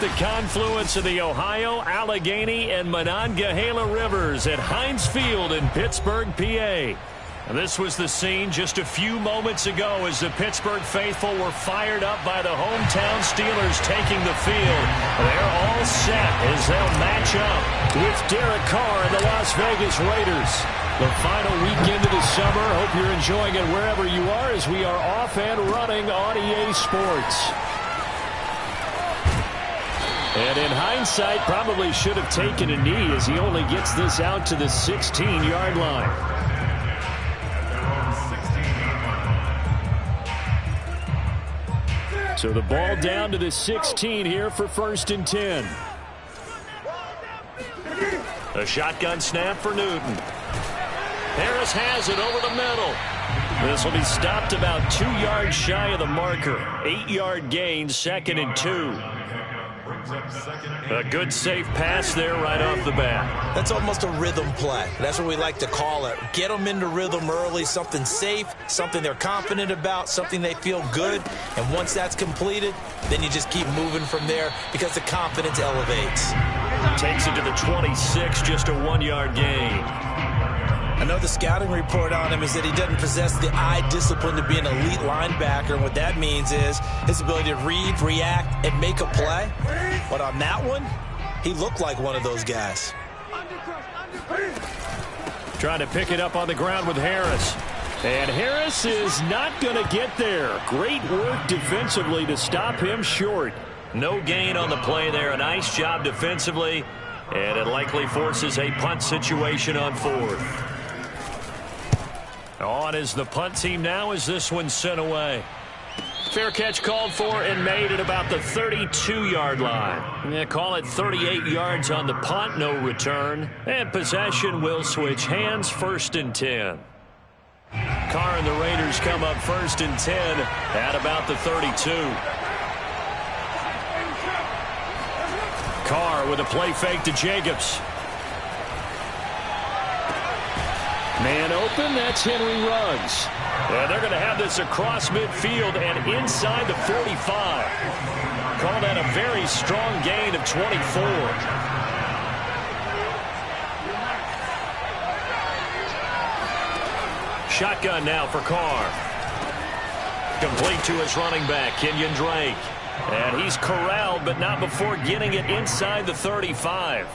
the confluence of the Ohio, Allegheny, and Monongahela Rivers at Heinz Field in Pittsburgh, PA. This was the scene just a few moments ago as the Pittsburgh faithful were fired up by the hometown Steelers taking the field. They're all set as they'll match up with Derek Carr and the Las Vegas Raiders. The final weekend of the summer. Hope you're enjoying it wherever you are as we are off and running on EA Sports. And in hindsight, probably should have taken a knee as he only gets this out to the 16-yard line. So the ball down to the 16 here for 1st and 10. A shotgun snap for Newton. Harris has it over the middle. This will be stopped about 2 yards shy of the marker. 8-yard gain, 2nd and 2. A good safe pass there right off the bat. That's almost a rhythm play. That's what we like to call it. Get them into rhythm early, something safe, something they're confident about, something they feel good. And once that's completed, then you just keep moving from there because the confidence elevates. Takes it to the 26, just a 1-yard gain. I know the scouting report on him is that he doesn't possess the eye discipline to be an elite linebacker. And what that means is his ability to read, react, and make a play. But on that one, he looked like one of those guys. Trying to pick it up on the ground with Harris. And Harris is not going to get there. Great work defensively to stop him short. No gain on the play there. A nice job defensively. And it likely forces a punt situation on 4th. On is the punt team now as this one's sent away. Fair catch called for and made at about the 32-yard line. Yeah, call it 38 yards on the punt, no return. And possession will switch hands, 1st and 10. Carr and the Raiders come up 1st and 10 at about the 32. Carr with a play fake to Jacobs. Man open, that's Henry Ruggs. And they're going to have this across midfield and inside the 45. Call that a very strong gain of 24. Shotgun now for Carr. Complete to his running back, Kenyon Drake. And he's corralled, but not before getting it inside the 35.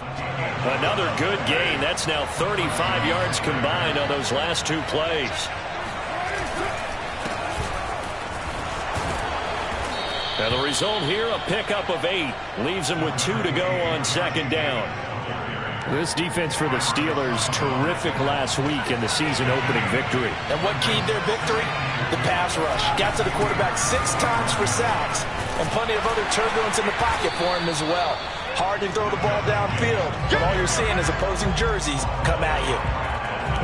Another good gain. That's now 35 yards combined on those last 2 plays. And the result here, a pickup of 8. Leaves him with 2 to go on 2nd down. This defense for the Steelers, terrific last week in the season-opening victory. And what keyed their victory? The pass rush. Got to the quarterback 6 times for sacks. And plenty of other turbulence in the pocket for him as well. Hard to throw the ball downfield, but all you're seeing is opposing jerseys come at you.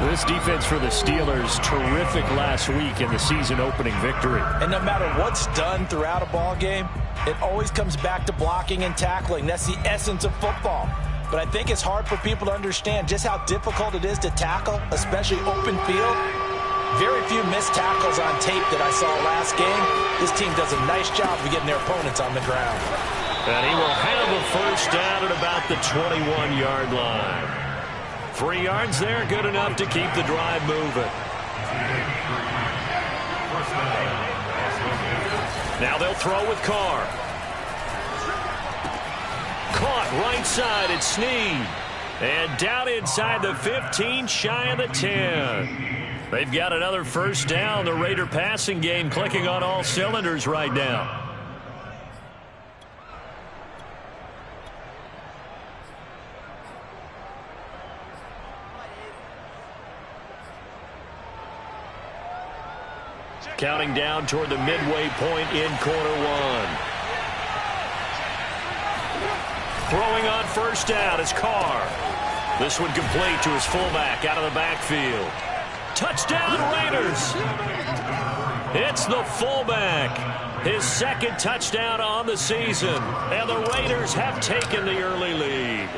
This defense for the Steelers, terrific last week in the season-opening victory. And no matter what's done throughout a ball game, it always comes back to blocking and tackling. That's the essence of football. But I think it's hard for people to understand just how difficult it is to tackle, especially open field. Very few missed tackles on tape that I saw last game. This team does a nice job of getting their opponents on the ground. And he will have a 1st down at about the 21-yard line. 3 yards there, good enough to keep the drive moving. Now they'll throw with Carr. Caught right side at Snead. And down inside the 15, shy of the 10. They've got another 1st down. The Raider passing game clicking on all cylinders right now. Counting down toward the midway point in quarter 1. Throwing on 1st down is Carr. This one complete to his fullback out of the backfield. Touchdown, Raiders! It's the fullback. His 2nd touchdown on the season. And the Raiders have taken the early lead.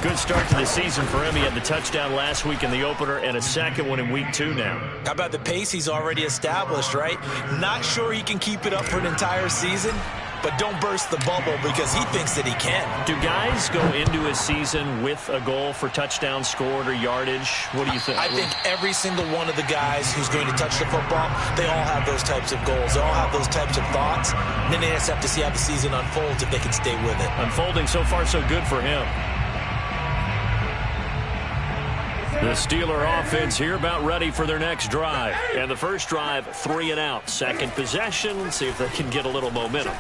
Good start to the season for him. He had the touchdown last week in the opener and a 2nd one in week 2 now. How about the pace he's already established, right? Not sure he can keep it up for an entire season, but don't burst the bubble because he thinks that he can. Do guys go into a season with a goal for touchdown scored or yardage? What do you think? I think every single one of the guys who's going to touch the football, they all have those types of goals. They all have those types of thoughts. And then they just have to see how the season unfolds if they can stay with it. Unfolding so far so good for him. The Steeler offense here about ready for their next drive. And the first drive, 3 and out. Second possession, see if they can get a little momentum.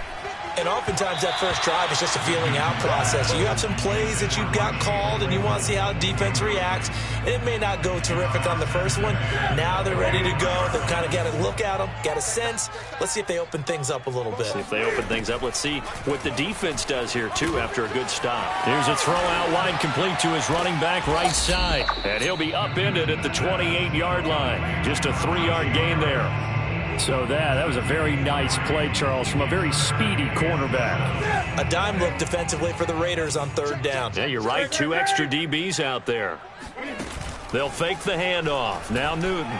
And oftentimes that first drive is just a feeling out process. You have some plays that you've got called and you want to see how defense reacts. It may not go terrific on the first one. Now they're ready to go. They've kind of got to look at them, got a sense. Let's see if they open things up a little bit. See if they open things up. Let's see what the defense does here, too, after a good stop. Here's a throw out wide, complete to his running back right side. And he'll be upended at the 28-yard line. Just a 3-yard gain there. So that was a very nice play, Charles, from a very speedy cornerback. A dime look defensively for the Raiders on third down. Yeah, you're right. 2 extra DBs out there. They'll fake the handoff. Now Newton.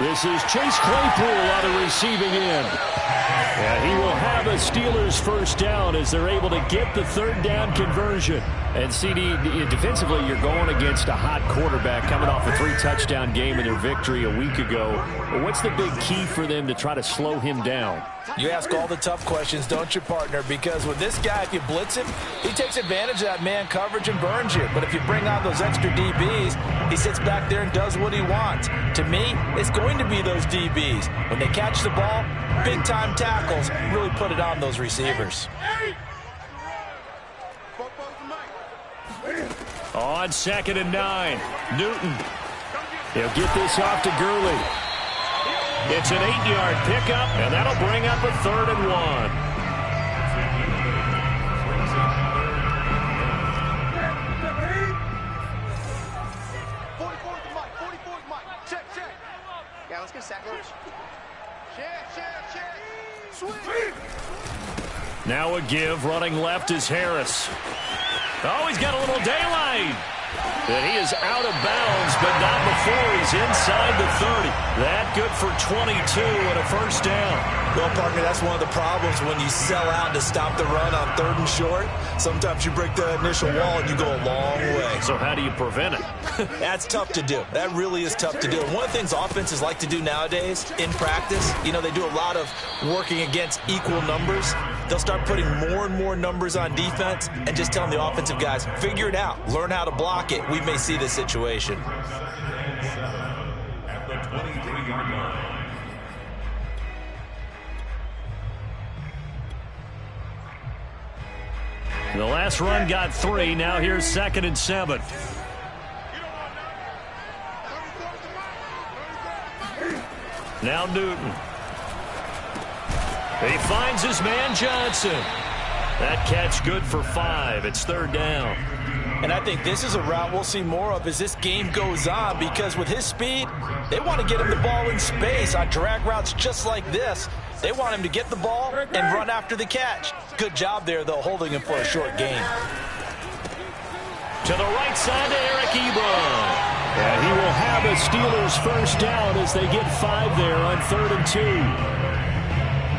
This is Chase Claypool on the receiving end. Yeah, he will have a Steelers first down as they're able to get the third down conversion. And CD, defensively, you're going against a hot quarterback coming off a 3-touchdown game in their victory a week ago. But what's the big key for them to try to slow him down? You ask all the tough questions, don't you, partner? Because with this guy, if you blitz him, he takes advantage of that man coverage and burns you. But if you bring on those extra DBs, he sits back there and does what he wants. To me, it's going to be those DBs. When they catch the ball, big-time tackles really put it on those receivers. On 2nd and 9, Newton. He'll get this off to Gurley. It's an 8-yard pickup, and that'll bring up a 3rd and 1. Now a give, running left is Harris. Oh, he's got a little daylight. And he is out of bounds, but not before he's inside the 30. That good for 22 and a first down. Well, partner, that's one of the problems when you sell out to stop the run on 3rd and short. Sometimes you break the initial wall and you go a long way. So how do you prevent it? That's tough to do. That really is tough to do. And one of the things offenses like to do nowadays in practice, you know, they do a lot of working against equal numbers. They'll start putting more and more numbers on defense and just telling the offensive guys, figure it out, learn how to block it. We may see this situation. At the 23-yard line. The last run got 3. Now here's 2nd and 7. Now Newton. He finds his man Johnson. That catch good for 5. It's 3rd down. And I think this is a route we'll see more of as this game goes on, because with his speed, they want to get him the ball in space on drag routes just like this. They want him to get the ball and run after the catch. Good job there, though, holding him for a short gain. To the right side to Eric Ebron. And he will have a Steelers first down as they get 5 there on 3rd and 2.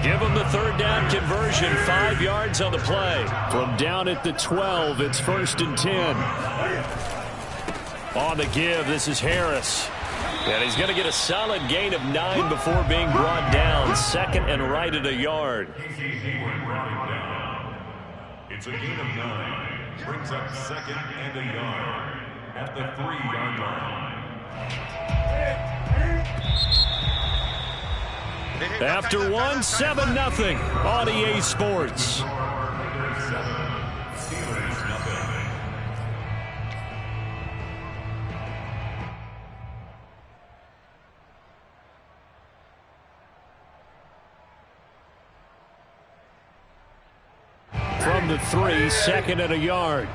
Give them the 3rd down conversion, 5 yards on the play. From down at the 12, it's 1st and 10. On the give, this is Harris. And he's going to get a solid gain of 9 before being brought down. 2nd and right at a yard. It's a gain of 9. Brings up 2nd and a yard at the 3-yard line. After 1, 7-0 on EA Sports. From the 3, 2nd and a yard.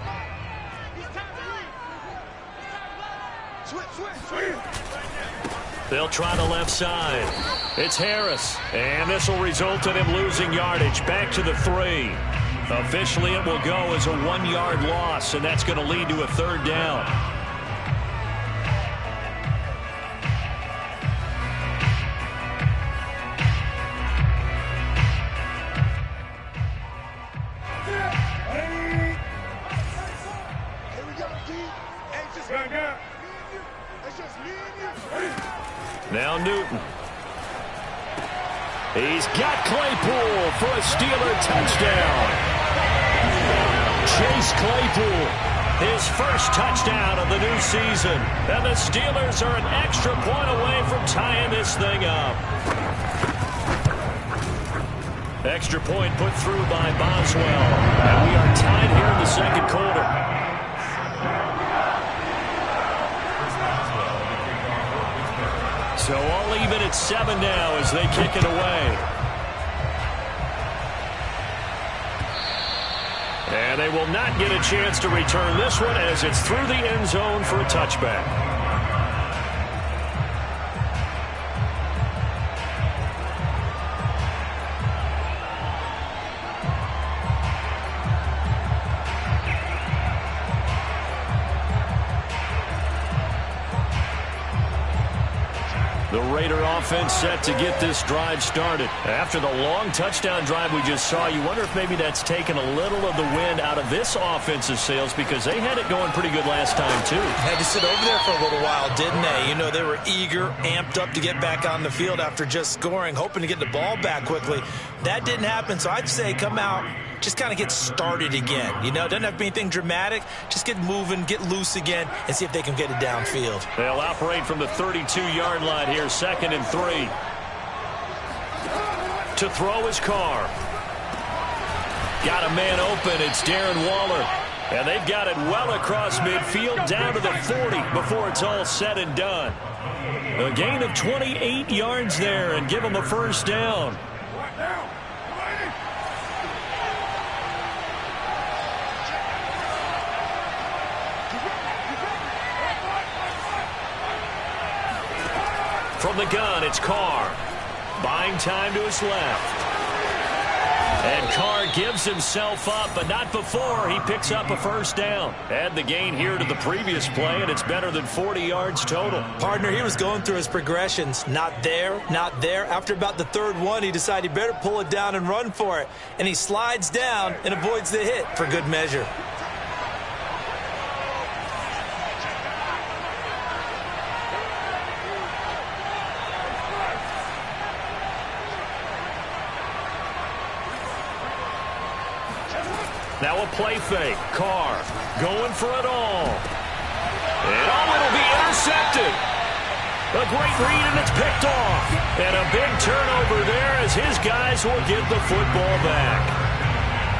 They'll try the left side. It's Harris. And this will result in him losing yardage. Back to the 3. Officially, it will go as a 1-yard loss, and that's going to lead to a 3rd down. Now Newton. He's got Claypool for a Steeler touchdown. Chase Claypool, his first touchdown of the new season. And the Steelers are an extra point away from tying this thing up. Extra point put through by Boswell. And we are tied here in the second quarter. So all even at 7 now as they kick it away. And they will not get a chance to return this one as it's through the end zone for a touchback. The Raider offense set to get this drive started. After the long touchdown drive we just saw, you wonder if maybe that's taken a little of the wind out of this offensive sails because they had it going pretty good last time, too. Had to sit over there for a little while, didn't they? You know, they were eager, amped up to get back on the field after just scoring, hoping to get the ball back quickly. That didn't happen, so I'd say come out, just kind of get started again. You know, it doesn't have to be anything dramatic. Just get moving, get loose again, and see if they can get it downfield. They'll operate from the 32-yard line here, 2nd and 3. To throw his Carr. Got a man open. It's Darren Waller. And they've got it well across midfield down to the 40 before it's all said and done. A gain of 28 yards there and give them a first down. From the gun, it's Carr. Buying time to his left. And Carr gives himself up, but not before he picks up a first down. Add the gain here to the previous play, and it's better than 40 yards total. Partner, he was going through his progressions. Not there, not there. After about the third one, he decided he better pull it down and run for it. And he slides down and avoids the hit for good measure. Now a play fake. Carr going for it all. And it'll be intercepted. A great read, and it's picked off. And a big turnover there as his guys will get the football back.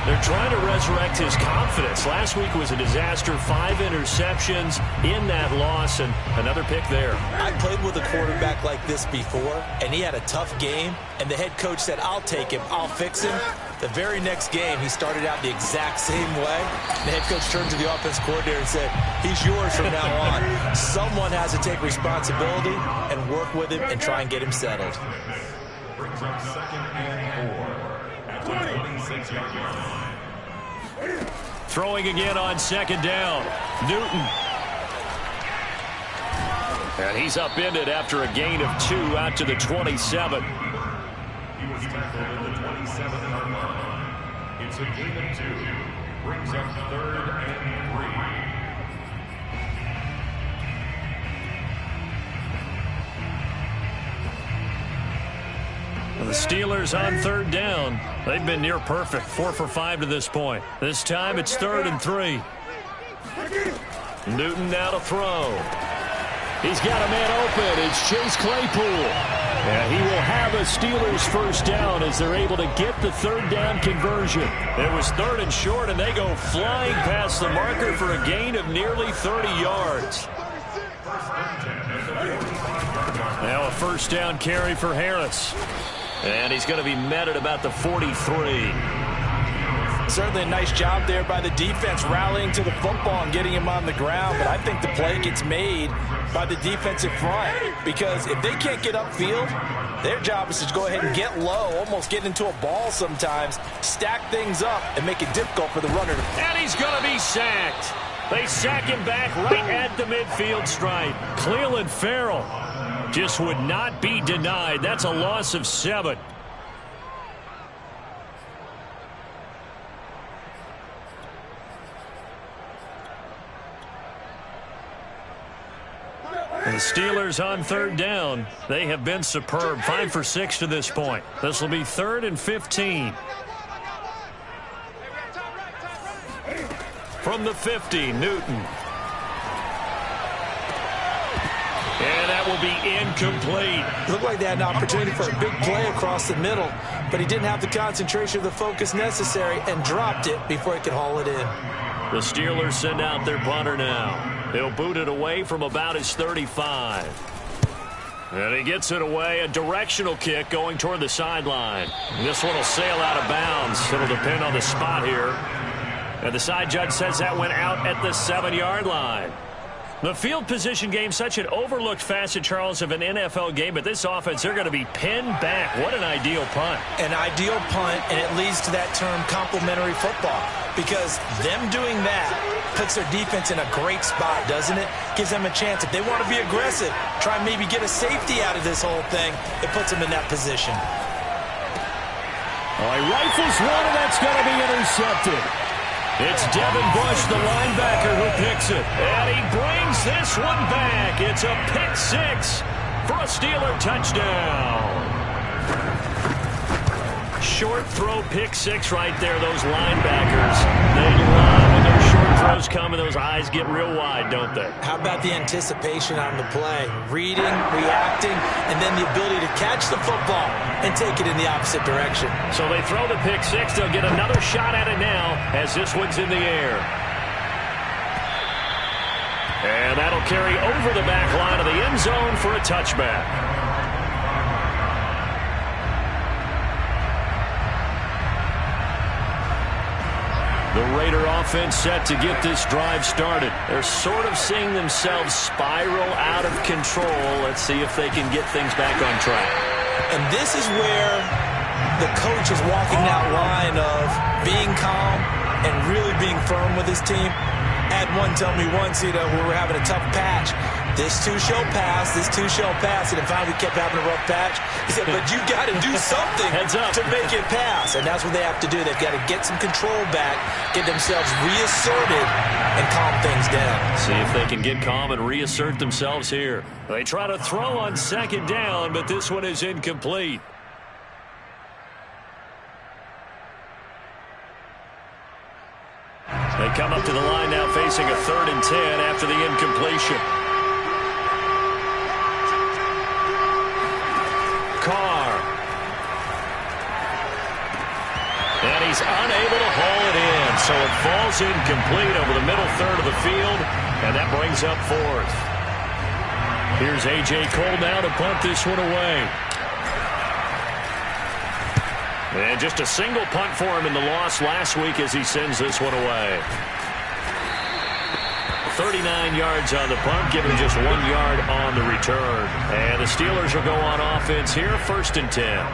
They're trying to resurrect his confidence. Last week was a disaster. 5 interceptions in that loss, and another pick there. I played with a quarterback like this before, and he had a tough game, and the head coach said, I'll take him, I'll fix him. The very next game, he started out the exact same way. The head coach turned to the offense coordinator and said, he's yours from now on. Someone has to take responsibility and work with him and try and get him settled. Brings up 2nd and 4 at the 26-yard line. Throwing again on 2nd down. Newton. And he's upended after a gain of 2 out to the 27. He was tackled at the 27-yard line. It's a gain of 2. Brings up 3rd and 3. The Steelers on 3rd down. They've been near perfect, 4 for 5 to this point. This time it's 3rd and 3. Newton now to throw. He's got a man open. It's Chase Claypool. And he will have a Steelers first down as they're able to get the 3rd down conversion. It was 3rd and short, and they go flying past the marker for a gain of nearly 30 yards. Now a first down carry for Harris. And he's going to be met at about the 43. Certainly a nice job there by the defense rallying to the football and getting him on the ground. But I think the play gets made by the defensive front because if they can't get upfield, their job is to go ahead and get low, almost get into a ball sometimes, stack things up, and make it difficult for the runner. And he's going to be sacked. They sack him back right at the midfield stripe. Cleveland Farrell just would not be denied. That's a loss of 7. The Steelers on third down. They have been superb. 5 for 6 to this point. This will be 3rd and 15. From the 50, Newton. And that will be incomplete. Looked like they had an opportunity for a big play across the middle, but he didn't have the concentration or the focus necessary and dropped it before he could haul it in. The Steelers send out their punter now. He'll boot it away from about his 35. And he gets it away. A directional kick going toward the sideline. This one will sail out of bounds. It'll depend on the spot here. And the side judge says that went out at the 7-yard line. The field position game, such an overlooked facet, Charles, of an NFL game, but this offense, they're going to be pinned back. What an ideal punt. An ideal punt, and it leads to that term complementary football, because them doing that puts their defense in a great spot, doesn't it? Gives them a chance. If they want to be aggressive, try and maybe get a safety out of this whole thing, it puts them in that position. Oh, he rifles one, and that's going to be intercepted. It's Devin Bush, the linebacker, who picks it. And he brings this one back. It's a pick 6 for a Steeler touchdown. Short throw, pick 6 right there. Those linebackers, they love when those short throws come and those eyes get real wide, don't they? How about the anticipation on the play? Reading, reacting, and then the ability to catch the football and take it in the opposite direction. So they throw the pick 6. They'll get another shot at it now as this one's in the air. And that'll carry over the back line of the end zone for a touchback. The Raider offense set to get this drive started. They're sort of seeing themselves spiral out of control. Let's see if they can get things back on track. And this is where the coach is walking that line of being calm and really being firm with his team. I had one tell me once, we were having a tough patch. This too shall pass, this too shall pass. And finally we kept having a rough patch. He said, but you got to do something to make it pass. And that's what they have to do. They've got to get some control back, get themselves reasserted, and calm things down. See if they can get calm and reassert themselves here. They try to throw on 2nd down, but this one is incomplete. They come up to the line now facing a 3rd and 10 after the incompletion. Carr. And he's unable to haul it in, so it falls incomplete over the middle third of the field, and that brings up 4th. Here's A.J. Cole now to punt this one away. And just a single punt for him in the loss last week as he sends this one away. 39 yards on the punt, giving just 1 yard on the return. And the Steelers will go on offense here, 1st and 10.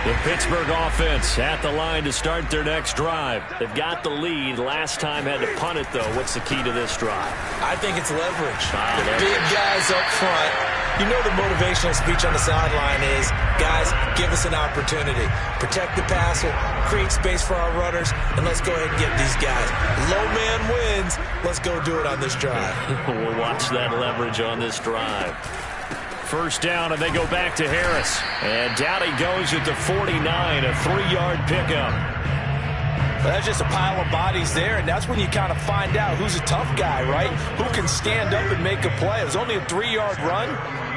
The Pittsburgh offense at the line to start their next drive. They've got the lead. Last time had to punt it, though. What's the key to this drive? I think it's leverage. The big guys up front. You know the motivational speech on the sideline is, guys, give us an opportunity. Protect the passer, create space for our runners, and let's go ahead and get these guys. Low man wins. Let's go do it on this drive. We'll watch that leverage on this drive. 1st down, and they go back to Harris. And down he goes at the 49, a 3-yard pickup. Well, that's just a pile of bodies there, and that's when you kind of find out who's a tough guy, right? Who can stand up and make a play. It was only a 3-yard run,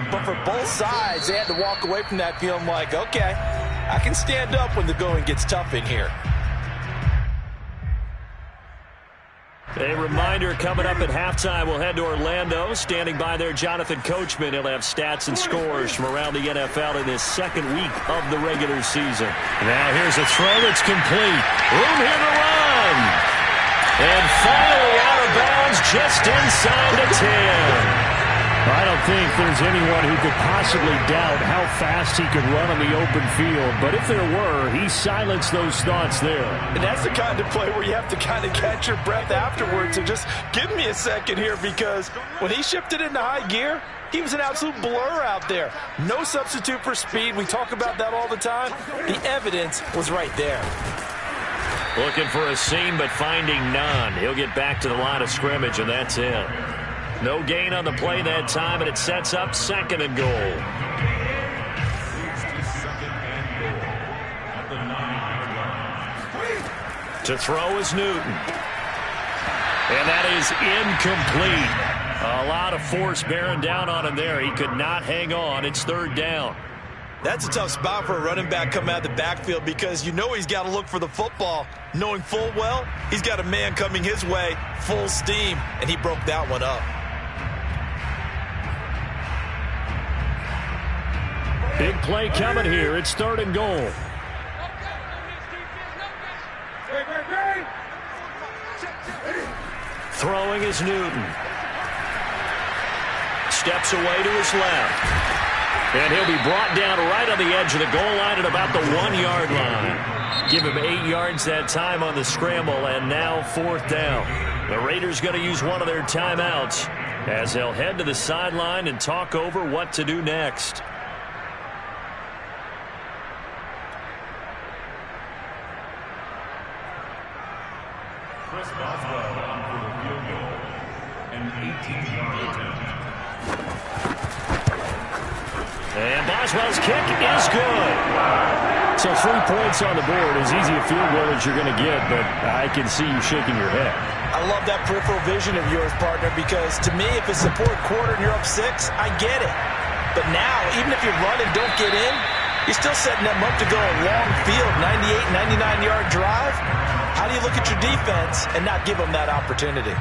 but for both sides, they had to walk away from that feeling like, okay, I can stand up when the going gets tough in here. A reminder coming up at halftime, we'll head to Orlando. Standing by there, Jonathan Coachman. He'll have stats and scores from around the NFL in this 2nd week of the regular season. Now here's a throw that's complete. Room here to run. And finally out of bounds just inside the 10. I don't think there's anyone who could possibly doubt how fast he could run on the open field. But if there were, he silenced those thoughts there. And that's the kind of play where you have to kind of catch your breath afterwards. So just give me a second here, because when he shifted into high gear, he was an absolute blur out there. No substitute for speed. We talk about that all the time. The evidence was right there. Looking for a seam, but finding none. He'll get back to the line of scrimmage, and that's it. No gain on the play that time, and it sets up 2nd and goal. To throw is Newton. And that is incomplete. A lot of force bearing down on him there. He could not hang on. It's 3rd down. That's a tough spot for a running back coming out of the backfield because you know he's got to look for the football, knowing full well he's got a man coming his way, full steam, and he broke that one up. Big play coming here. It's 3rd and goal. Throwing is Newton. Steps away to his left. And he'll be brought down right on the edge of the goal line at about the 1-yard line. Give him 8 yards that time on the scramble, and now 4th down. The Raiders going to use one of their timeouts as they'll head to the sideline and talk over what to do next. Chris Boswell on for the field goal. An 18-yard attempt. And Boswell's kick is good. So 3 points on the board, as easy a field goal as you're going to get, but I can see you shaking your head. I love that peripheral vision of yours, partner, because to me, if it's the 4th quarter and you're up 6, I get it. But now, even if you run and don't get in, you're still setting them up to go a long field, 98, 99-yard drive. How do you look at your defense and not give them that opportunity?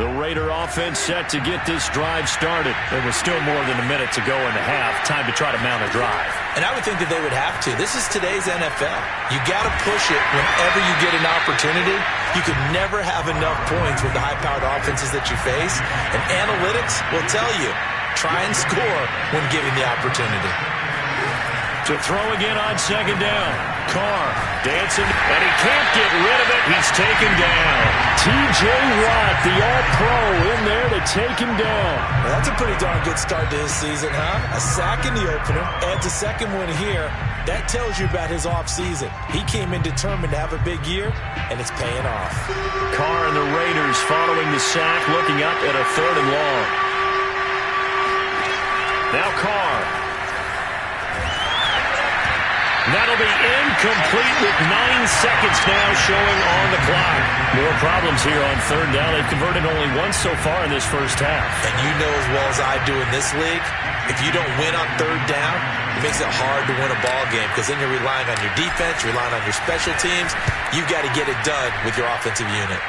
The Raider offense set to get this drive started. There was still more than a minute to go in the half. Time to try to mount a drive. And I would think that they would have to. This is today's NFL. You got to push it whenever you get an opportunity. You could never have enough points with the high-powered offenses that you face. And analytics will tell you, try and score when given the opportunity. To throw again on 2nd down. Carr dancing, and he can't get rid of it. He's taken down. T.J. Watt, the All-Pro, in there to take him down. Well, that's a pretty darn good start to his season, huh? A sack in the opener, adds a 2nd one here. That tells you about his offseason. He came in determined to have a big year, and it's paying off. Carr and the Raiders following the sack, looking up at a 3rd and long. Now Carr. That'll be incomplete with 9 seconds now showing on the clock. More problems here on 3rd down. They've converted only once so far in this first half. And you know as well as I do in this league, if you don't win on 3rd down, it makes it hard to win a ball game because then you're relying on your defense, you're relying on your special teams. You've got to get it done with your offensive unit.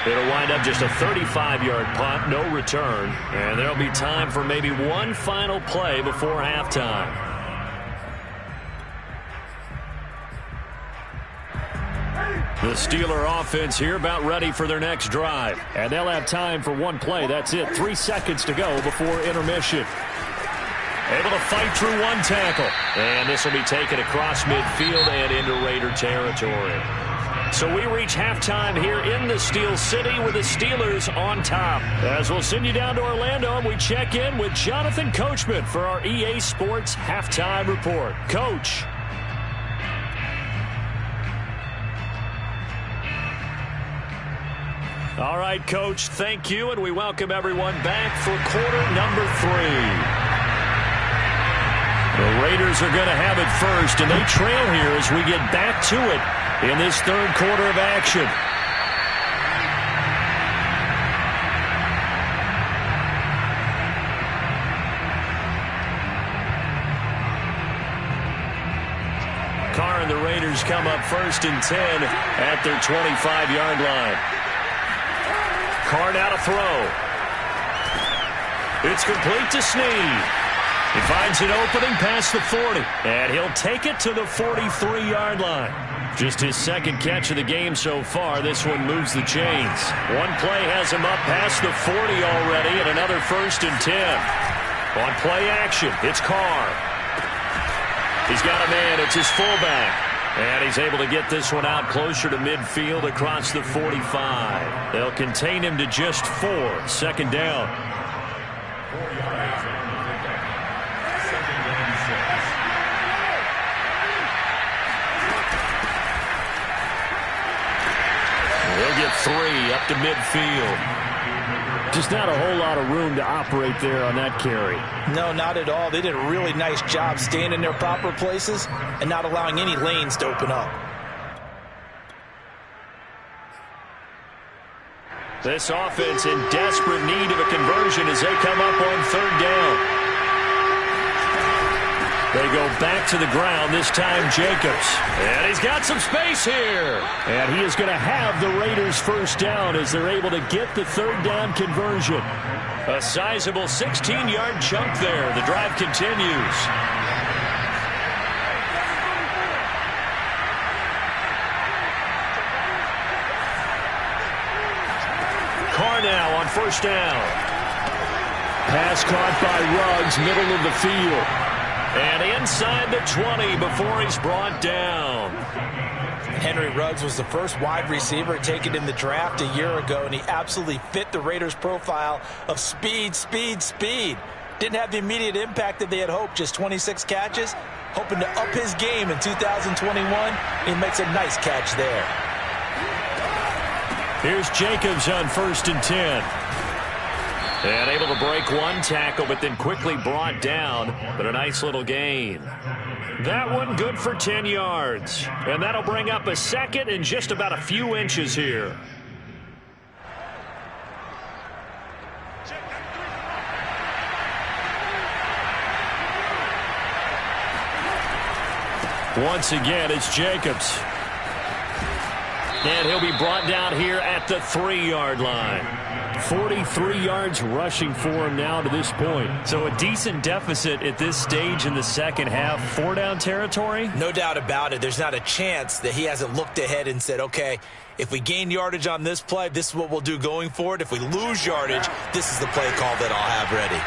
It'll wind up just a 35-yard punt, no return, and there'll be time for maybe one final play before halftime. The Steeler offense here about ready for their next drive. And they'll have time for one play. That's it. 3 seconds to go before intermission. Able to fight through one tackle. And this will be taken across midfield and into Raider territory. So we reach halftime here in the Steel City with the Steelers on top. As we'll send you down to Orlando, and we check in with Jonathan Coachman for our EA Sports Halftime Report. Coach. All right, Coach, thank you, and we welcome everyone back for quarter number 3. The Raiders are going to have it first, and they trail here as we get back to it in this 3rd quarter of action. Carr and the Raiders come up 1st and 10 at their 25-yard line. Carr now to throw. It's complete to Snead. He finds an opening past the 40, and he'll take it to the 43-yard line. Just his 2nd catch of the game so far. This one moves the chains. One play has him up past the 40 already, and another 1st and 10. On play action, it's Carr. He's got a man. It's his fullback. And he's able to get this one out closer to midfield across the 45. They'll contain him to just 4. 2nd down. to midfield. Just not a whole lot of room to operate there on that carry. No, not at all. They did a really nice job staying in their proper places and not allowing any lanes to open up. This offense in desperate need of a conversion as they come up on third down. They go back to the ground, this time Jacobs. And he's got some space here. And he is going to have the Raiders first down as they're able to get the third down conversion. A sizable 16-yard chunk there. The drive continues. Carr now on first down. Pass caught by Ruggs, middle of the field. And inside the 20 before he's brought down. Henry Ruggs was the first wide receiver taken in the draft a year ago, and he absolutely fit the Raiders' profile of speed, speed, speed. Didn't have the immediate impact that they had hoped, just 26 catches. Hoping to up his game in 2021. He makes a nice catch there. Here's Jacobs on 1st and 10. And able to break one tackle, but then quickly brought down. But a nice little gain. That one good for 10 yards. And that'll bring up a second and just about a few inches here. Once again, it's Jacobs. And he'll be brought down here at the 3-yard line. 43 yards rushing for him now to this point. So a decent deficit at this stage in the second half. 4-down territory? No doubt about it. There's not a chance that he hasn't looked ahead and said, okay, if we gain yardage on this play, this is what we'll do going forward. If we lose yardage, this is the play call that I'll have ready.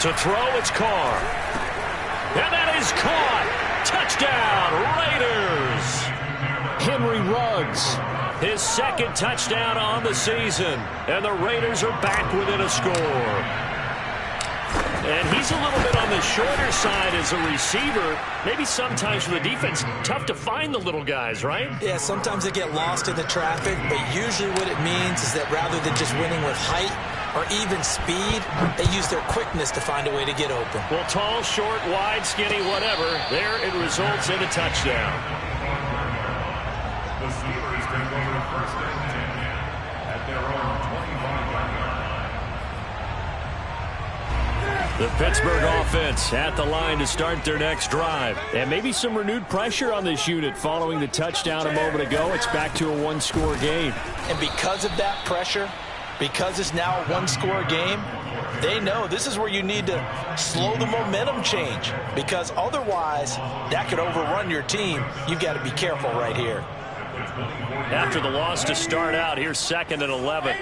To throw, it's Carr. And that is caught. Touchdown, Raiders. Henry Ruggs. His second touchdown on the season. And the Raiders are back within a score. And he's a little bit on the shorter side as a receiver. Maybe sometimes for the defense, tough to find the little guys, right? Yeah, sometimes they get lost in the traffic, but usually what it means is that rather than just winning with height or even speed, they use their quickness to find a way to get open. Well, tall, short, wide, skinny, whatever, there it results in a touchdown. The Steelers take over 1st and 10 at their own 25-yard line. The Pittsburgh offense at the line to start their next drive. And maybe some renewed pressure on this unit following the touchdown a moment ago. It's back to a one-score game. And because of that pressure, because it's now a one-score game, they know this is where you need to slow the momentum change, because otherwise that could overrun your team. You've got to be careful right here. After the loss to start out, here's 2nd and 11.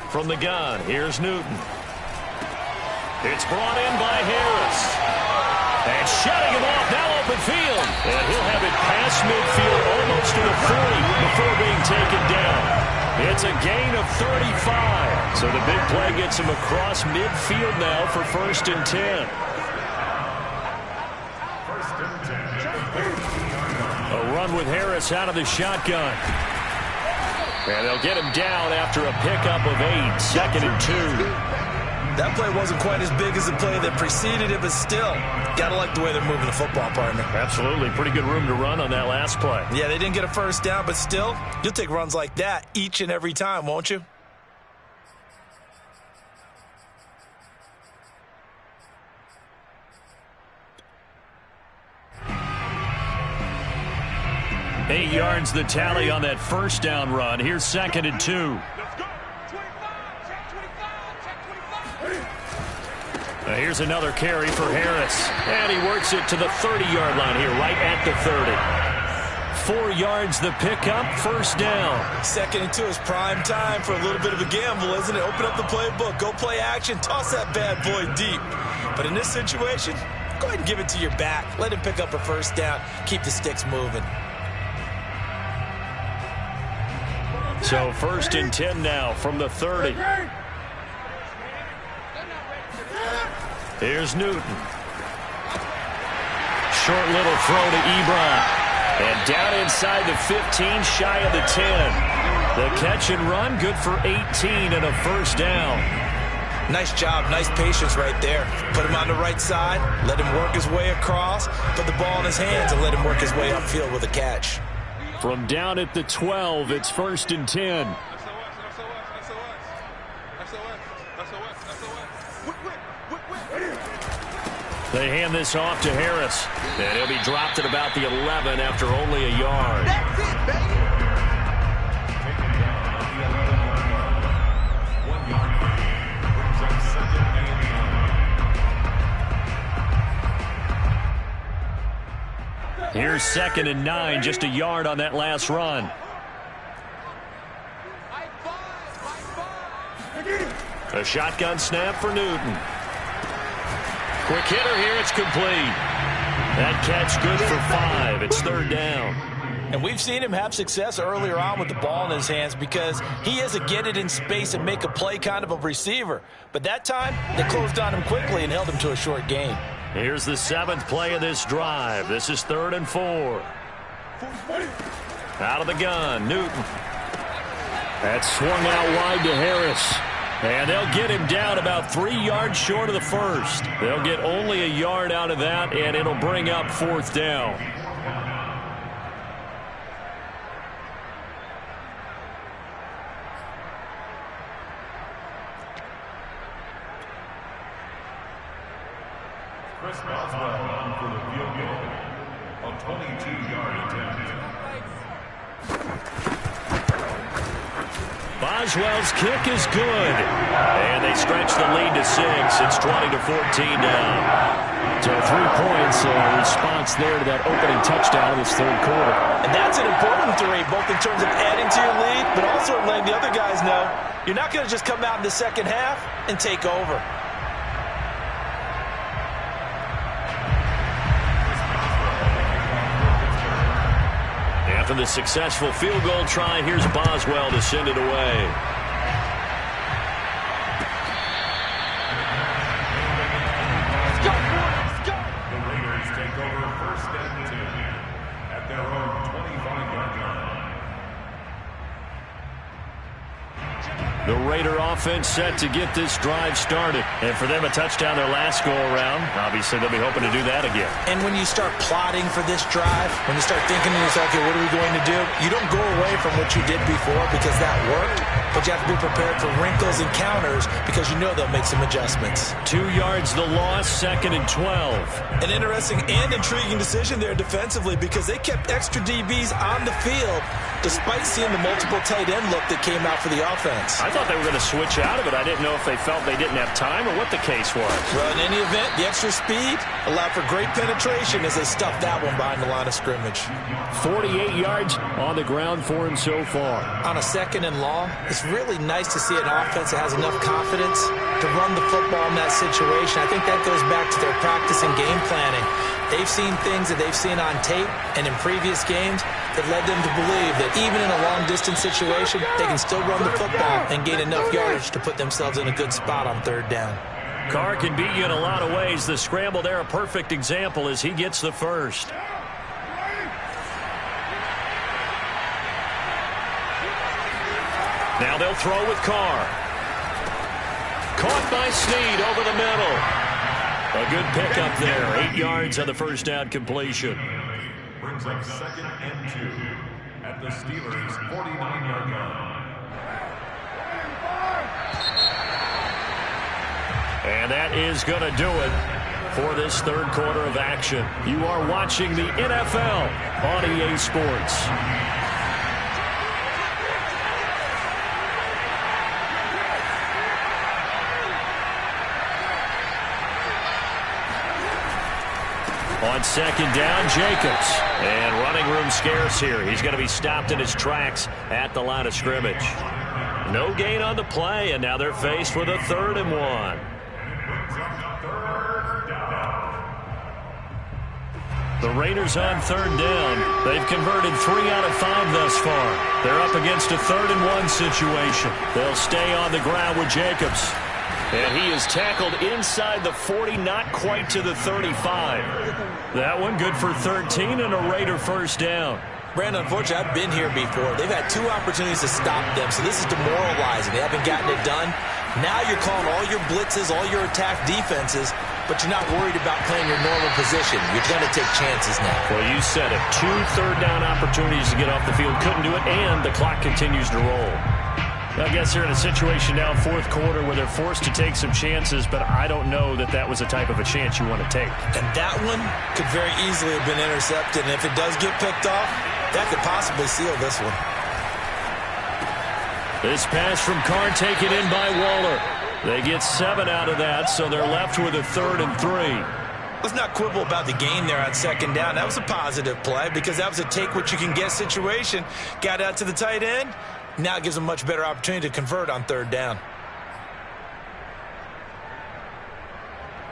From the gun, here's Newton. It's brought in by Harris. And shutting him off, now open field. And he'll have it past midfield, almost to the 40 before being taken down. It's a gain of 35. So the big play gets him across midfield now for 1st and 10. A run with Harris out of the shotgun. And they'll get him down after a pickup of 8. 2nd and 2. That play wasn't quite as big as the play that preceded it, but still, gotta like the way they're moving the football, partner. Absolutely. Pretty good room to run on that last play. Yeah, they didn't get a first down, but still, you'll take runs like that each and every time, won't you? Eight yards the tally on that first down run. Here's 2nd and 2. Now here's another carry for Harris. And he works it to the 30-yard line here, right at the 30. 4 yards the pickup, first down. 2nd and 2 is prime time for a little bit of a gamble, isn't it? Open up the playbook, go play action, toss that bad boy deep. But in this situation, go ahead and give it to your back. Let him pick up a first down. Keep the sticks moving. So 1st and 10 now from the 30. Here's Newton. short little throw to Ebron. And down inside the 15, shy of the 10. The catch and run, good for 18 and a first down. Nice job, nice patience right there. Put him on the right side, let him work his way across, put the ball in his hands, and let him work his way upfield with a catch. From down at the 12, it's 1st and 10. They hand this off to Harris. And he'll be dropped at about the 11 after only a yard. That's it, baby. Taken down on the 11-yard line. 1 yard gain. Brings up 2nd and 9. Here's 2nd and 9, just a yard on that last run. A shotgun snap for Newton. Quick hitter here, it's complete. That catch good for 5. It's 3rd down. And we've seen him have success earlier on with the ball in his hands because he is a get it in space and make a play kind of a receiver. But that time, they closed on him quickly and held him to a short gain. Here's the 7th play of this drive. This is 3rd and 4. Out of the gun, Newton. That's swung out wide to Harris. And they'll get him down about 3 yards short of the first. They'll get only a yard out of that, and it'll bring up 4th down. Chris Boswell on for the field goal. A 22-yard attempt. Boswell's kick is good. And they stretch the lead to 6. It's 20-14 now. So 3 points, response there to that opening touchdown in this 3rd quarter. And that's an important 3, both in terms of adding to your lead, but also letting the other guys know you're not going to just come out in the second half and take over. After the successful field goal try, here's Boswell to send it away. The Raiders take over 1st and 10 at their own 25-yard line. The Raider offense set to get this drive started. And for them, a touchdown their last go-around. Obviously, they'll be hoping to do that again. And when you start plotting for this drive, when you start thinking to yourself, okay, what are we going to do? You don't go away from what you did before because that worked, but you have to be prepared for wrinkles and counters because you know they'll make some adjustments. 2 yards the loss, 2nd and 12. An interesting and intriguing decision there defensively because they kept extra DBs on the field despite seeing the multiple tight end look that came out for the offense. I thought they were going to switch out of it. I didn't know if they felt they didn't have time or what the case was. Well, in any event, the extra speed allowed for great penetration as they stuffed that one behind the line of scrimmage. 48 yards on the ground for him so far. On a 2nd and long, it's really nice to see an offense that has enough confidence to run the football in that situation. I think that goes back to their practice and game planning. They've seen things that they've seen on tape and in previous games that led them to believe that even in a long-distance situation, they can still run the football and gain enough yardage to put themselves in a good spot on 3rd down. Carr can beat you in a lot of ways. The scramble there, a perfect example as he gets the first. Now they'll throw with Carr. Caught by Snead over the middle. A good pickup there. 8 yards on the first down completion. Brings up 2nd and 2 at the Steelers' 49-yard line. And that is going to do it for this 3rd quarter of action. You are watching the NFL on EA Sports. On 2nd down, Jacobs. And running room scarce here. He's going to be stopped in his tracks at the line of scrimmage. No gain on the play, and now they're faced with a 3rd and 1. The Raiders on 3rd down. They've converted 3 out of 5 thus far. They're up against a 3rd and 1 situation. They'll stay on the ground with Jacobs. And he is tackled inside the 40, not quite to the 35. That one good for 13 and a Raider first down. Brandon, unfortunately, I've been here before. They've had 2 opportunities to stop them, so this is demoralizing. They haven't gotten it done. Now you're calling all your blitzes, all your attack defenses, but you're not worried about playing your normal position. You're going to take chances now. Well, you said it. 2 third-down opportunities to get off the field. Couldn't do it, and the clock continues to roll. I guess they're in a situation now, fourth quarter, where they're forced to take some chances, but I don't know that that was the type of a chance you want to take. And that one could very easily have been intercepted, and if it does get picked off, that could possibly seal this one. This pass from Carr taken in by Waller. They get 7 out of that, so they're left with a 3rd and 3. Let's not quibble about the gain there on second down. That was a positive play because that was a take-what-you-can-get situation. Got out to the tight end. Now it gives them a much better opportunity to convert on 3rd down.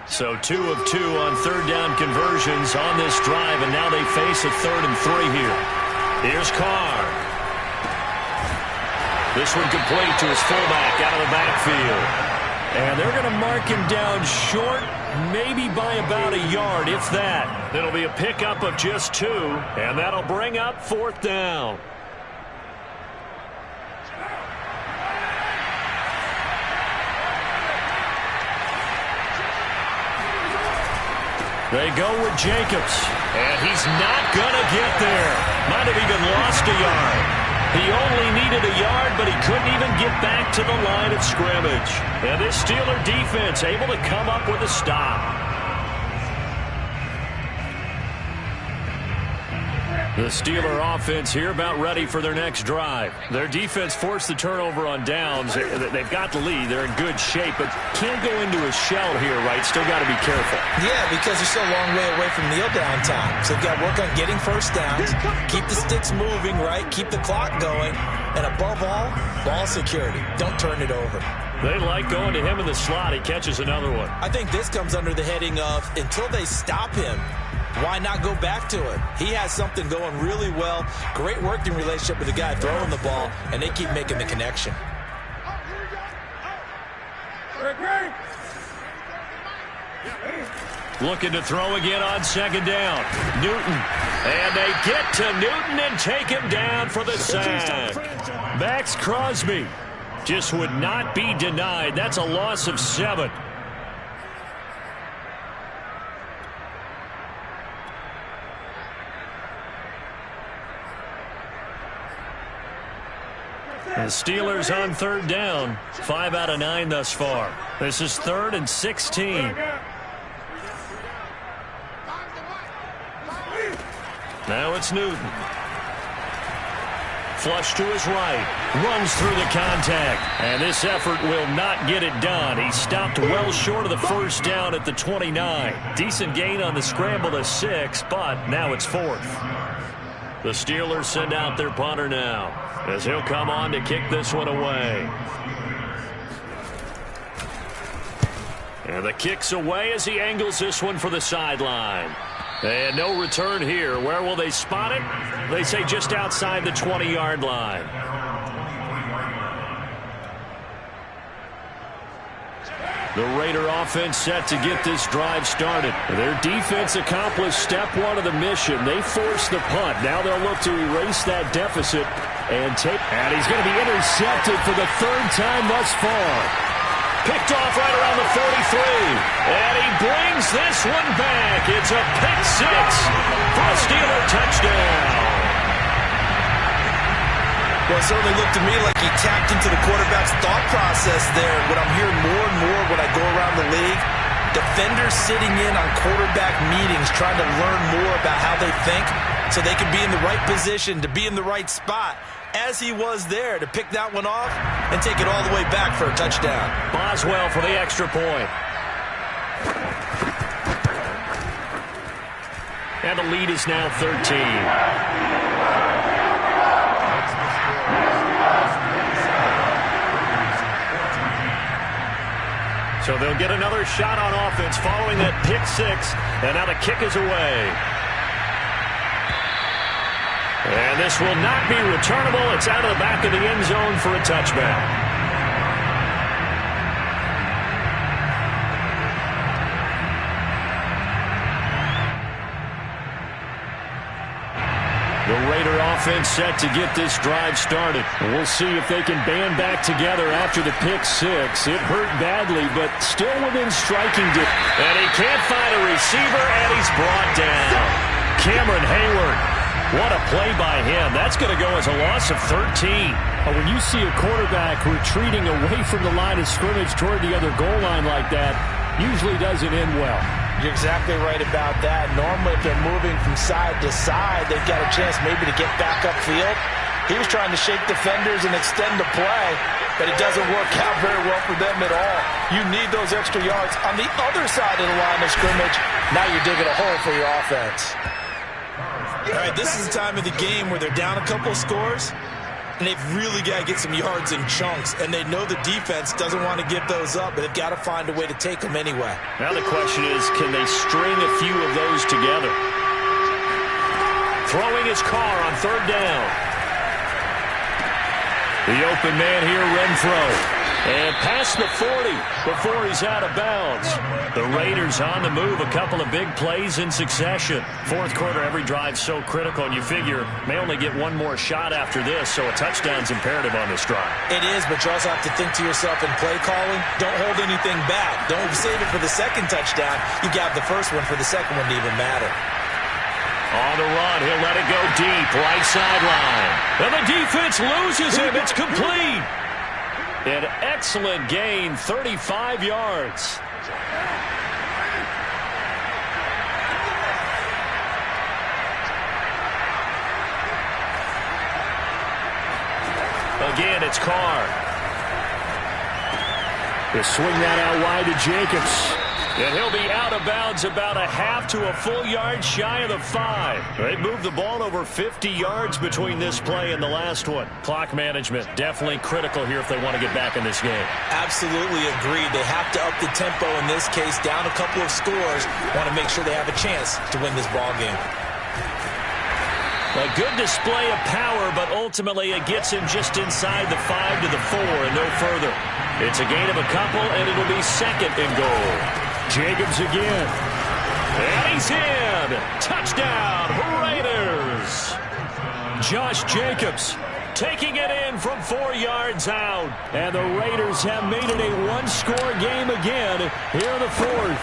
So 2 of 2 on 3rd down conversions on this drive, and now they face a 3rd and 3 here. Here's Carr. This one complete to his fullback out of the backfield. And they're going to mark him down short, maybe by about a yard, if that. It'll be a pickup of just 2, and that'll bring up 4th down. They go with Jacobs, and he's not going to get there. Might have even lost a yard. He only needed a yard, but he couldn't even get back to the line of scrimmage. And this Steeler defense able to come up with a stop. The Steeler offense here about ready for their next drive. Their defense forced the turnover on downs. They've got the lead. They're in good shape, but can't go into a shell here, right? Still got to be careful. Yeah, because they're still a long way away from kneel down time. So you've got to work on getting first downs, keep the sticks moving, right? Keep the clock going, and above all, ball security. Don't turn it over. They like going to him in the slot. He catches another one. I think this comes under the heading of until they stop him, why not go back to it? He has something going really well. Great working relationship with the guy throwing the ball, and they keep making the connection. Looking to throw again on second down. Newton. And they get to Newton and take him down for the sack. Max Crosby just would not be denied. That's a loss of 7. The Steelers on 3rd down. 5 out of 9 thus far. This is 3rd and 16. Now it's Newton. Flush to his right. Runs through the contact. And this effort will not get it done. He stopped well short of the first down at the 29. Decent gain on the scramble to 6, but now it's 4th. The Steelers send out their punter now, as he'll come on to kick this one away. And the kick's away as he angles this one for the sideline. And no return here. Where will they spot it? They say just outside the 20-yard line. The Raider offense set to get this drive started. Their defense accomplished step 1 of the mission. They forced the punt. Now they'll look to erase that deficit and take. And he's going to be intercepted for the 3rd time thus far. Picked off right around the 43. And he brings this one back. It's a pick 6 for a Steeler touchdown. Well, it certainly looked to me like he tapped into the quarterback's thought process there. What I'm hearing more and more when I go around the league, defenders sitting in on quarterback meetings trying to learn more about how they think so they can be in the right position, to be in the right spot, as he was there to pick that one off and take it all the way back for a touchdown. Boswell for the extra point. And the lead is now 13. So they'll get another shot on offense following that pick 6. And now the kick is away. And this will not be returnable. It's out of the back of the end zone for a touchback. offense set to get this drive started. We'll see if they can band back together after the pick six. It hurt badly, but still within striking distance. And he can't find a receiver, and he's brought down. Cameron Hayward. What a play by him. That's going to go as a loss of 13. When you see a quarterback retreating away from the line of scrimmage toward the other goal line like that, usually doesn't end well. You're exactly right about that. Normally, if they're moving from side to side, they've got a chance maybe to get back upfield. He was trying to shake defenders and extend the play, but it doesn't work out very well for them at all. You need those extra yards on the other side of the line of scrimmage. Now you're digging a hole for your offense. All right, this is the time of the game where they're down a couple of scores, and they've really got to get some yards in chunks, and they know the defense doesn't want to give those up, but they've got to find a way to take them anyway. Now the question is, can they string a few of those together? Throwing his car on third down. The open man here, Renfro. And past the 40 before he's out of bounds. The Raiders on the move, a couple of big plays in succession. Fourth quarter, every drive so critical, and you figure may only get one more shot after this, so a touchdown's imperative on this drive. It is, but you also have to think to yourself in play calling, don't hold anything back. Don't save it for the second touchdown. You got the first one for the second one to even matter. On the run, he'll let it go deep, right sideline. And the defense loses him. It's complete. An excellent gain, 35 yards. Again, it's Carr. He'll swing that out wide to Jacobs. And he'll be out of bounds about a half to a full yard shy of the 5. They moved the ball over 50 yards between this play and the last one. Clock management definitely critical here if they want to get back in this game. Absolutely agreed. They have to up the tempo in this case, down a couple of scores. Want to make sure they have a chance to win this ball game. A good display of power, but ultimately it gets him just inside the 5 to the 4 and no further. It's a gain of a couple, and it'll be second and goal. Jacobs again. And he's in. Touchdown, Raiders. Josh Jacobs taking it in from 4 yards out. And the Raiders have made it a one-score game again here in the fourth.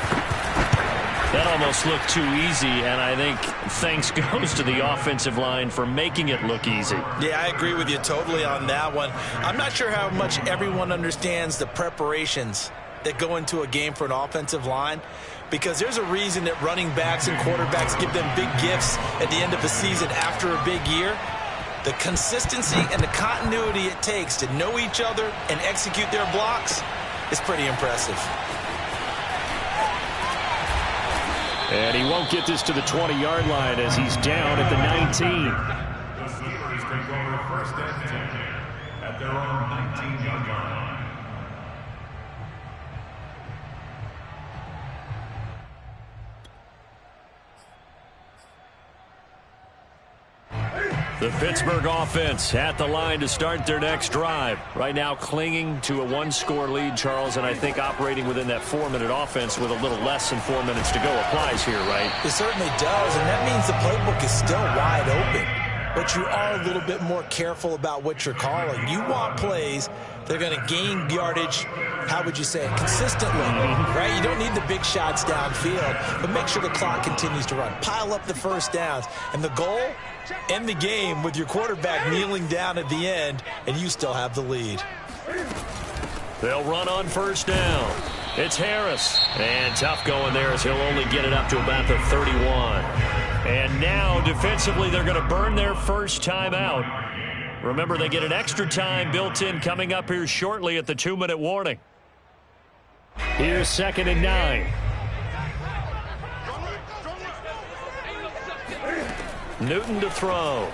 That almost looked too easy, and I think thanks goes to the offensive line for making it look easy. Yeah, I agree with you totally on that one. I'm not sure how much everyone understands the preparations that go into a game for an offensive line, because there's a reason that running backs and quarterbacks give them big gifts at the end of the season after a big year. The consistency and the continuity it takes to know each other and execute their blocks is pretty impressive. And he won't get this to the 20-yard line as he's down at the 19. The Steelers take over first and 10 at their own 19-yard line. The Pittsburgh offense at the line to start their next drive. Right now clinging to a one-score lead, Charles, and I think operating within that 4-minute offense with a little less than 4 minutes to go applies here, right? It certainly does, and that means the playbook is still wide open. But you are a little bit more careful about what you're calling. You want plays that are going to gain yardage, how would you say it, consistently, right? You don't need the big shots downfield, but make sure the clock continues to run. Pile up the first downs. And the goal, end the game with your quarterback kneeling down at the end, and you still have the lead. They'll run on first down. It's Harris. And tough going there as he'll only get it up to about the 31. And now, defensively, they're going to burn their first time out. Remember, they get an extra time built in coming up here shortly at the 2-minute warning. Here's 2nd and 9. Newton to throw.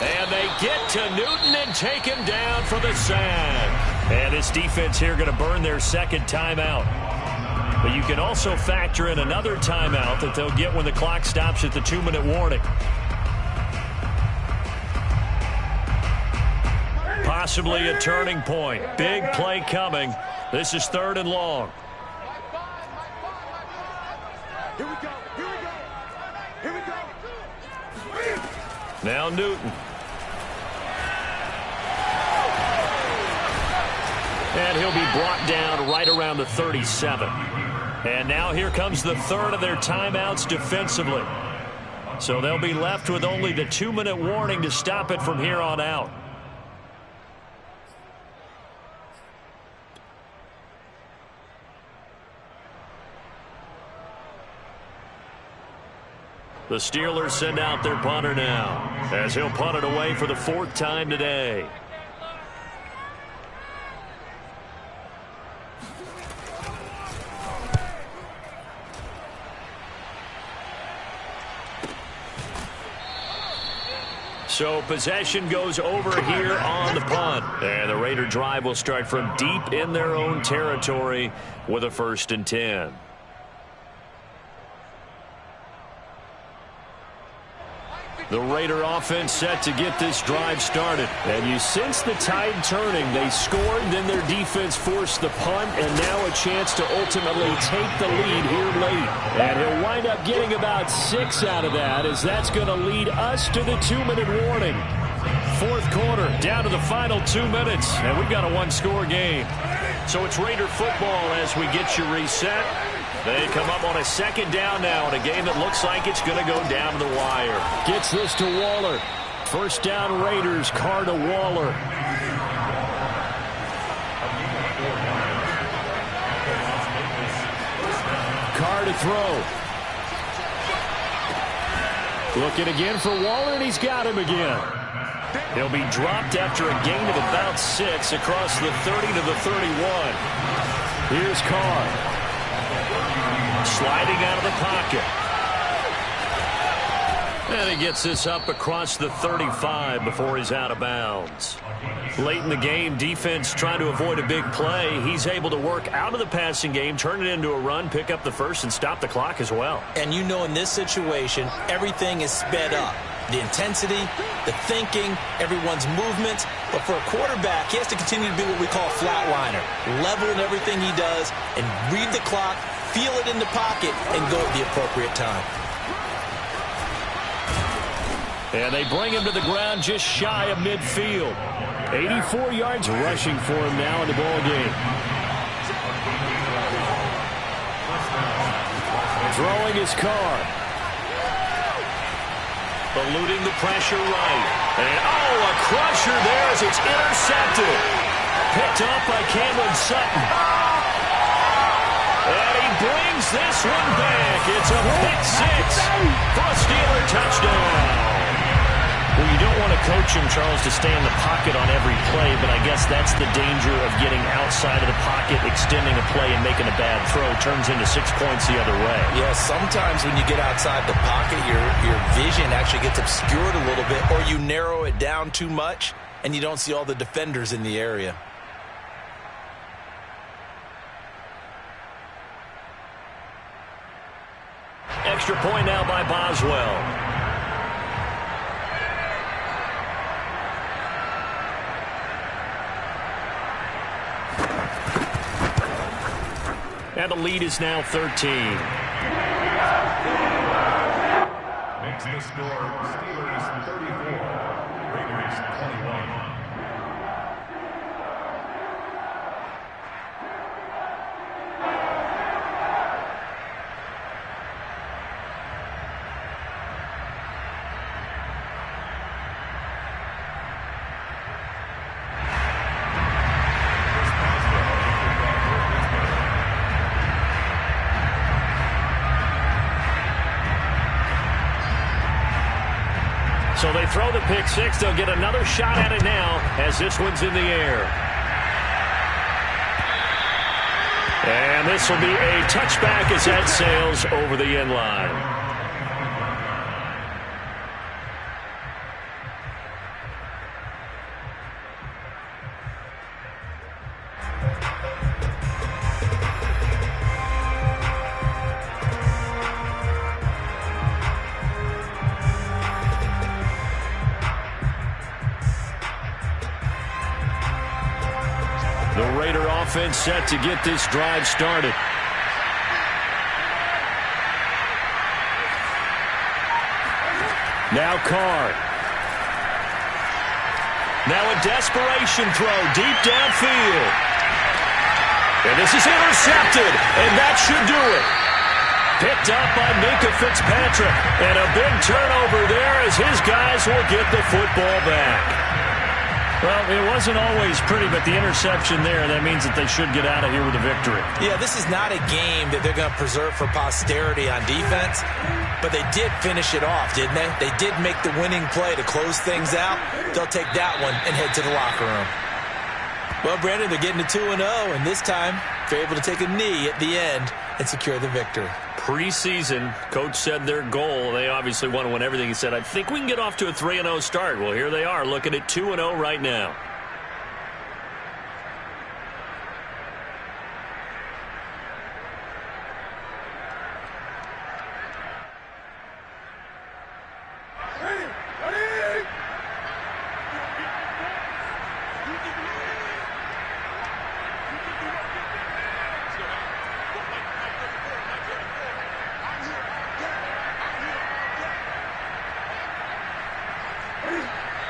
And they get to Newton and take him down for the sack. And this defense here going to burn their second timeout. But you can also factor in another timeout that they'll get when the clock stops at the 2-minute warning. Possibly a turning point. Big play coming. This is 3rd and long. Now Newton. And he'll be brought down right around the 37. And now here comes the third of their timeouts defensively. So they'll be left with only the 2-minute warning to stop it from here on out. The Steelers send out their punter now, as he'll punt it away for the 4th time today. So possession goes over here on the punt. And the Raider drive will start from deep in their own territory with a 1st and 10. The Raider offense set to get this drive started. And you sense the tide turning. They scored, then their defense forced the punt, and now a chance to ultimately take the lead here late. And he'll wind up getting about 6 out of that, as that's going to lead us to the 2-minute warning. 4th quarter, down to the final 2 minutes, and we've got a 1-score game. So it's Raider football as we get you reset. They come up on a 2nd down now in a game that looks like it's going to go down to the wire. Gets this to Waller. 1st down Raiders, Carr to Waller. Carr to throw. Looking again for Waller, and he's got him again. He'll be dropped after a gain of about 6 across the 30 to the 31. Here's Carr. Sliding out of the pocket. And he gets this up across the 35 before he's out of bounds. Late in the game, defense trying to avoid a big play. He's able to work out of the passing game, turn it into a run, pick up the 1st, and stop the clock as well. And you know in this situation, everything is sped up. The intensity, the thinking, everyone's movements. But for a quarterback, he has to continue to be what we call a flatliner. Level in everything he does and read the clock, feel it in the pocket, and go at the appropriate time. And they bring him to the ground just shy of midfield. 84 yards rushing for him now in the ball game. Throwing his Carr. Eluding the pressure right. And, a crusher there as it's intercepted. Picked up by Cameron Sutton. And he brings this one back. It's a pick 6 for a Steeler touchdown. Well, you don't want to coach him, Charles, to stay in the pocket on every play, but I guess that's the danger of getting outside of the pocket, extending a play, and making a bad throw. Turns into 6 points the other way. Yeah, sometimes when you get outside the pocket, your vision actually gets obscured a little bit, or you narrow it down too much, and you don't see all the defenders in the area. Extra point now by Boswell. And the lead is now 13. Makes the score Steelers 34, Raiders 21. So they throw the pick 6. They'll get another shot at it now as this one's in the air. And this will be a touchback as that sails over the end line. The Raider offense set to get this drive started. Now Carr. Now a desperation throw deep downfield. And this is intercepted, and that should do it. Picked up by Minkah Fitzpatrick. And a big turnover there as his guys will get the football back. Well, it wasn't always pretty, but the interception there, that means that they should get out of here with a victory. Yeah, this is not a game that they're going to preserve for posterity on defense, but they did finish it off, didn't they? They did make the winning play to close things out. They'll take that one and head to the locker room. Well, Brandon, they're getting to 2-0, and this time they're able to take a knee at the end and secure the victory. Preseason, coach said their goal, they obviously want to win everything. He said, I think we can get off to a 3-0 start. Well, here they are looking at 2-0 right now.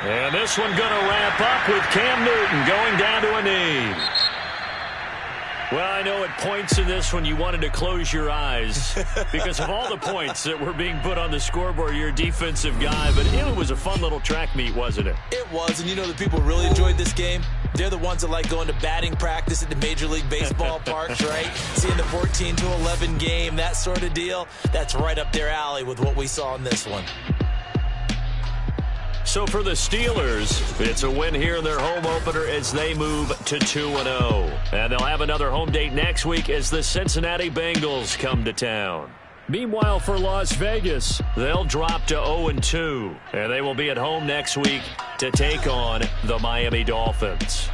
And this one going to wrap up with Cam Newton going down to a knee. Well, I know at points in this one you wanted to close your eyes because of all the points that were being put on the scoreboard. You're a defensive guy, but it was a fun little track meet, wasn't it? It was, and you know the people really enjoyed this game? They're the ones that like going to batting practice at the Major League Baseball parks, right? Seeing the 14-11 game, that sort of deal. That's right up their alley with what we saw in this one. So for the Steelers, it's a win here in their home opener as they move to 2-0. And they'll have another home date next week as the Cincinnati Bengals come to town. Meanwhile, for Las Vegas, they'll drop to 0-2. And they will be at home next week to take on the Miami Dolphins.